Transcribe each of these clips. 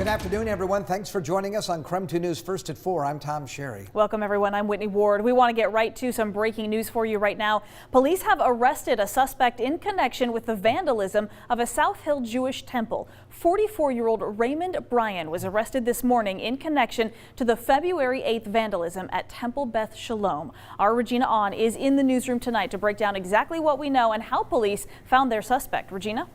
Good afternoon, everyone. Thanks for joining us on KREM 2 News First at 4. I'm Tom Sherry. Welcome, everyone. I'm Whitney Ward. We want to get right to some breaking news for you right now. Police have arrested a suspect in connection with the vandalism of a South Hill Jewish temple. 44-year-old Raymond Bryan was arrested this morning in connection to the February 8th vandalism at Temple Beth Shalom. Our Regina On is in the newsroom tonight to break down exactly what we know and how police found their suspect. Regina?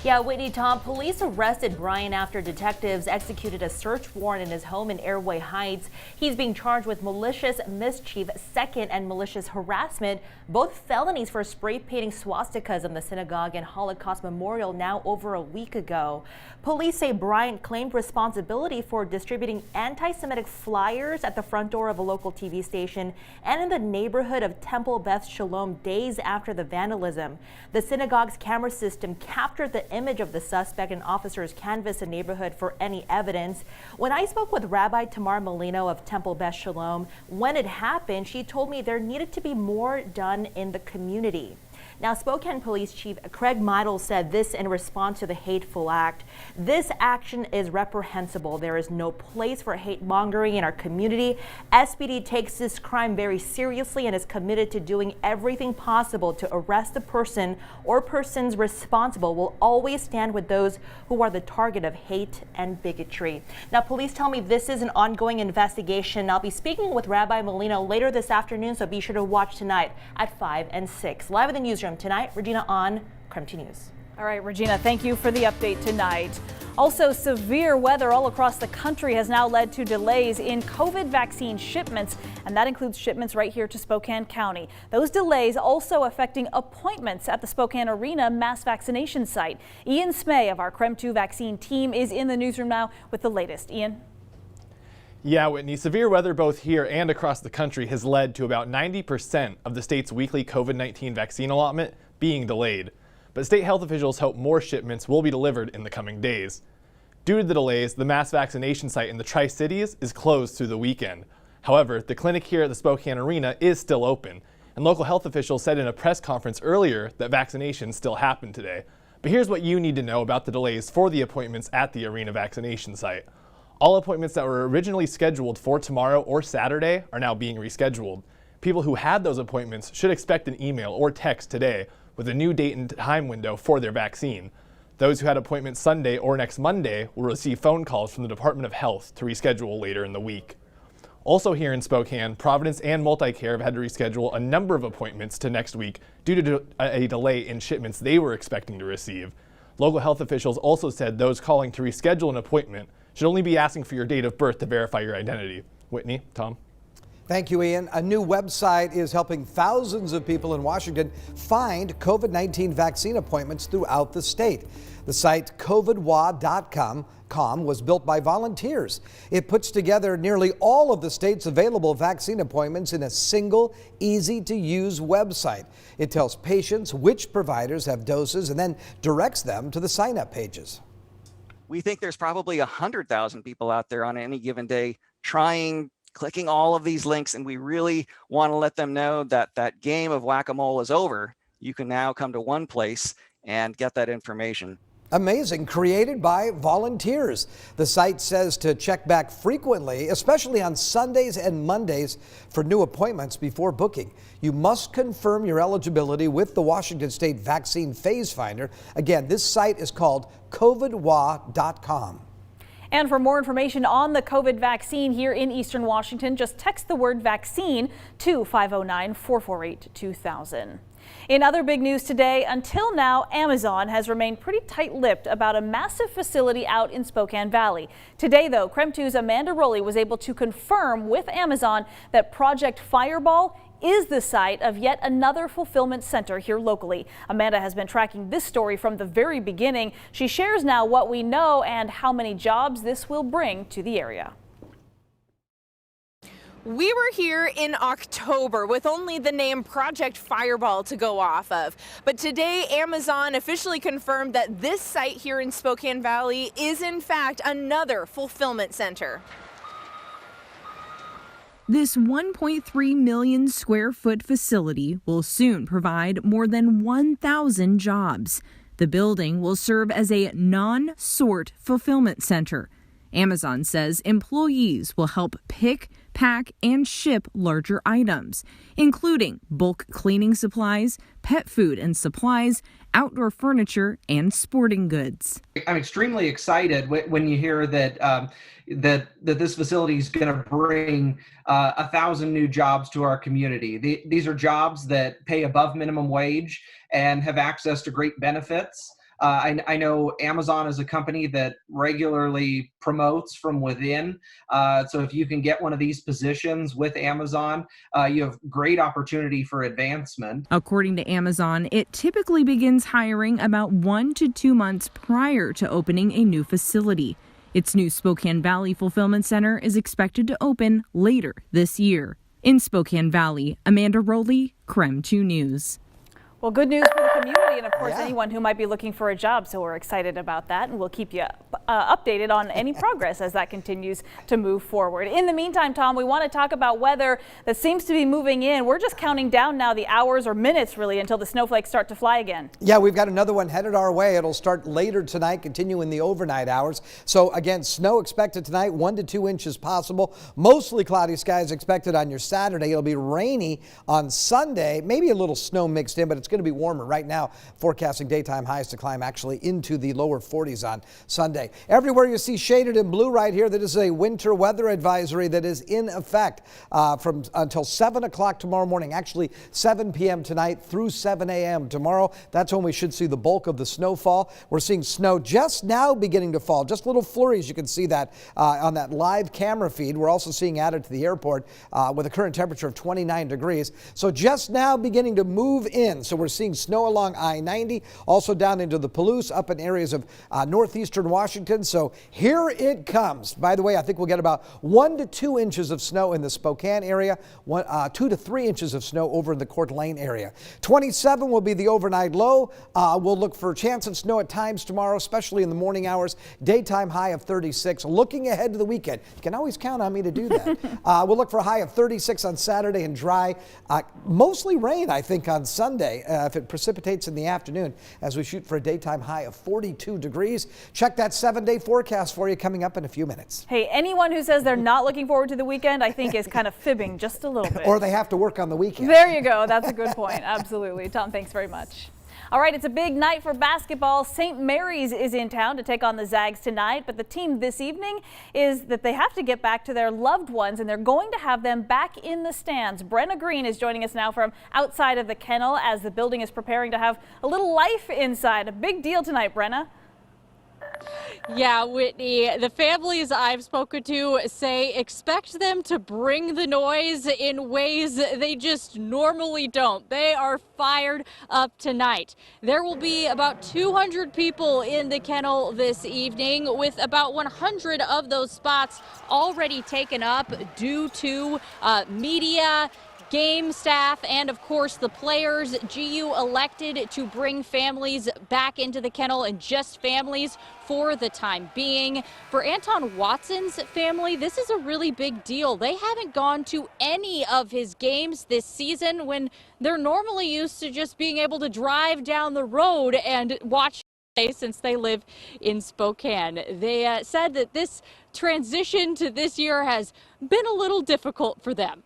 Yeah, Whitney, Tom, police arrested Bryan after detectives executed a search warrant in his home in Airway Heights. He's being charged with malicious mischief, second, and malicious harassment, both felonies for spray painting swastikas on the synagogue and Holocaust memorial now over a week ago. Police say Bryan claimed responsibility for distributing anti-Semitic flyers at the front door of a local TV station and in the neighborhood of Temple Beth Shalom days after the vandalism. The synagogue's camera system captured the image of the suspect, and officers canvassed the neighborhood for any evidence. When I spoke with Rabbi Tamar Molino of Temple Beth Shalom when it happened, she told me there needed to be more done in the community. Now, Spokane Police Chief Craig Meidel said this in response to the hateful act. This action is reprehensible. There is no place for hate mongering in our community. SPD takes this crime very seriously and is committed to doing everything possible to arrest the person or persons responsible. Will always stand with those who are the target of hate and bigotry. Now, police tell me this is an ongoing investigation. I'll be speaking with Rabbi Molino later this afternoon, so be sure to watch tonight at 5 and 6. Live in the newsroom tonight, Regina On, KREM 2 News. All right, Regina, thank you for the update tonight. Also, severe weather all across the country has now led to delays in COVID vaccine shipments, and that includes shipments right here to Spokane County. Those delays also affecting appointments at the Spokane Arena mass vaccination site. Ian Smay of our KREM 2 vaccine team is in the newsroom now with the latest. Ian? Yeah, Whitney, severe weather both here and across the country has led to about 90% of the state's weekly COVID-19 vaccine allotment being delayed. But state health officials hope more shipments will be delivered in the coming days. Due to the delays, the mass vaccination site in the Tri-Cities is closed through the weekend. However, the clinic here at the Spokane Arena is still open, and local health officials said in a press conference earlier that vaccinations still happen today. But here's what you need to know about the delays for the appointments at the arena vaccination site. All appointments that were originally scheduled for tomorrow or Saturday are now being rescheduled. People who had those appointments should expect an email or text today with a new date and time window for their vaccine. Those who had appointments Sunday or next Monday will receive phone calls from the Department of Health to reschedule later in the week. Also here in Spokane, Providence and Multicare have had to reschedule a number of appointments to next week due to a delay in shipments they were expecting to receive. Local health officials also said those calling to reschedule an appointment should only be asking for your date of birth to verify your identity. Whitney, Tom. Thank you, Ian. A new website is helping thousands of people in Washington find COVID-19 vaccine appointments throughout the state. The site covidwa.com was built by volunteers. It puts together nearly all of the state's available vaccine appointments in a single, easy-to-use website. It tells patients which providers have doses and then directs them to the sign-up pages. We think there's probably 100,000 people out there on any given day clicking all of these links, and we really want to let them know that that game of whack-a-mole is over. You can now come to one place and get that information. Amazing, created by volunteers. The site says to check back frequently, especially on Sundays and Mondays for new appointments before booking. You must confirm your eligibility with the Washington State Vaccine Phase Finder. Again, this site is called covidwa.com. And for more information on the COVID vaccine here in Eastern Washington, just text the word vaccine to 509-448-2000. In other big news today, until now, Amazon has remained pretty tight-lipped about a massive facility out in Spokane Valley. Today, though, KREM 2's Amanda Rowley was able to confirm with Amazon that Project Fireball is the site of yet another fulfillment center here locally. Amanda has been tracking this story from the very beginning. She shares now what we know and how many jobs this will bring to the area. We were here in October with only the name Project Fireball to go off of. But today, Amazon officially confirmed that this site here in Spokane Valley is in fact another fulfillment center. This 1.3 million square foot facility will soon provide more than 1,000 jobs. The building will serve as a non-sort fulfillment center. Amazon says employees will help pick, pack, and ship larger items, including bulk cleaning supplies, pet food and supplies, outdoor furniture, and sporting goods. I'm extremely excited when you hear that that this facility is going to bring 1,000 new jobs to our community. These are jobs that pay above minimum wage and have access to great benefits. I know Amazon is a company that regularly promotes from within. So if you can get one of these positions with Amazon, you have great opportunity for advancement. According to Amazon, it typically begins hiring about 1 to 2 months prior to opening a new facility. Its new Spokane Valley Fulfillment Center is expected to open later this year. In Spokane Valley, Amanda Rowley, KREM 2 News. Well, good news for the community and, of course, anyone who might be looking for a job. So we're excited about that, and we'll keep you updated on any progress as that continues to move forward. In the meantime, Tom, we want to talk about weather that seems to be moving in. We're just counting down now the hours or minutes, really, until the snowflakes start to fly again. Yeah, we've got another one headed our way. It'll start later tonight, continue in the overnight hours. So, again, snow expected tonight, 1 to 2 inches possible. Mostly cloudy skies expected on your Saturday. It'll be rainy on Sunday, maybe a little snow mixed in, but it's going to be warmer. Right now, forecasting daytime highs to climb actually into the lower 40s on Sunday. Everywhere you see shaded in blue right here, that is a winter weather advisory that is in effect from until 7 o'clock tomorrow morning, actually 7 p.m. tonight through 7 a.m. tomorrow. That's when we should see the bulk of the snowfall. We're seeing snow just now beginning to fall, just little flurries. You can see that on that live camera feed. We're also seeing added to the airport with a current temperature of 29 degrees. So just now beginning to move in. So we're seeing snow along I-90, also down into the Palouse, up in areas of northeastern Washington. So here it comes. By the way, I think we'll get about 1 to 2 inches of snow in the Spokane area, 2 to 3 inches of snow over in the Court Lane area. 27 will be the overnight low. We'll look for a chance of snow at times tomorrow, especially in the morning hours. Daytime high of 36. Looking ahead to the weekend, you can always count on me to do that. We'll look for a high of 36 on Saturday and dry. Mostly rain, I think, on Sunday if it precipitates in the afternoon as we shoot for a daytime high of 42 degrees. Check that 7-day forecast for you coming up in a few minutes. Hey, anyone who says they're not looking forward to the weekend, I think is kind of fibbing just a little bit. Or they have to work on the weekend. There you go. That's a good point. Absolutely. Tom, thanks very much. All right, it's a big night for basketball. St. Mary's is in town to take on the Zags tonight, but the team this evening is that they have to get back to their loved ones, and they're going to have them back in the stands. Brenna Green is joining us now from outside of the kennel as the building is preparing to have a little life inside. A big deal tonight, Brenna. Yeah, Whitney, the families I've spoken to say expect them to bring the noise in ways they just normally don't. They are fired up tonight. There will be about 200 people in the kennel this evening, with about 100 of those spots already taken up due to media, game staff, and of course the players. GU elected to bring families back into the kennel, and just families for the time being. For Anton Watson's family, this is a really big deal. They haven't gone to any of his games this season when they're normally used to just being able to drive down the road and watch since they live in Spokane. They said that this transition to this year has been a little difficult for them.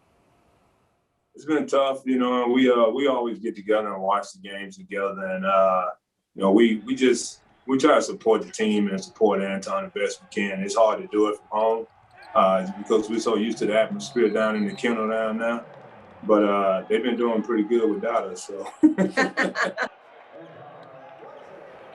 It's been tough, you know. We always get together and watch the games together, and you know, we try to support the team and support Anton the best we can. It's hard to do it from home because we're so used to the atmosphere down in the kennel down now. But they've been doing pretty good without us. So.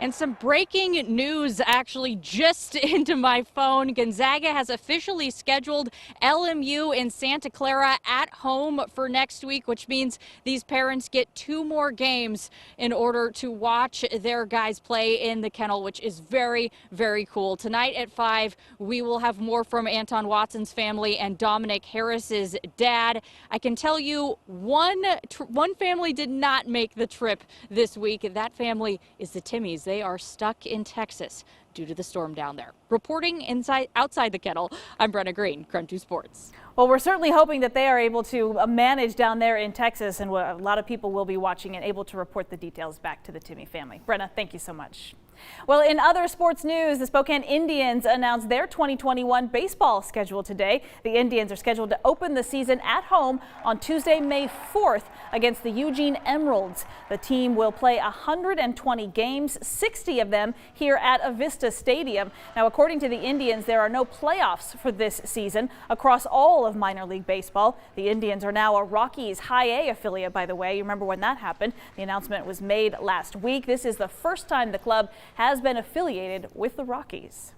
And some breaking news actually just into my phone. Gonzaga has officially scheduled LMU in Santa Clara at home for next week, which means these parents get 2 more games in order to watch their guys play in the kennel, which is very, very cool. Tonight at 5, we will have more from Anton Watson's family and Dominic Harris's dad. I can tell you one family did not make the trip this week. That family is the Timmies. They are stuck in Texas due to the storm down there. Reporting outside the Kettle, I'm Brenna Green, KREM 2 Sports. Well, we're certainly hoping that they are able to manage down there in Texas, and a lot of people will be watching and able to report the details back to the Timmy family. Brenna, thank you so much. Well, in other sports news, the Spokane Indians announced their 2021 baseball schedule today. The Indians are scheduled to open the season at home on Tuesday, May 4th against the Eugene Emeralds. The team will play 120 games, 60 of them here at Avista Stadium. Now, according to the Indians, there are no playoffs for this season across all of minor league baseball. The Indians are now a Rockies High A affiliate, by the way. You remember when that happened? The announcement was made last week. This is the first time the club has been affiliated with the Rockies.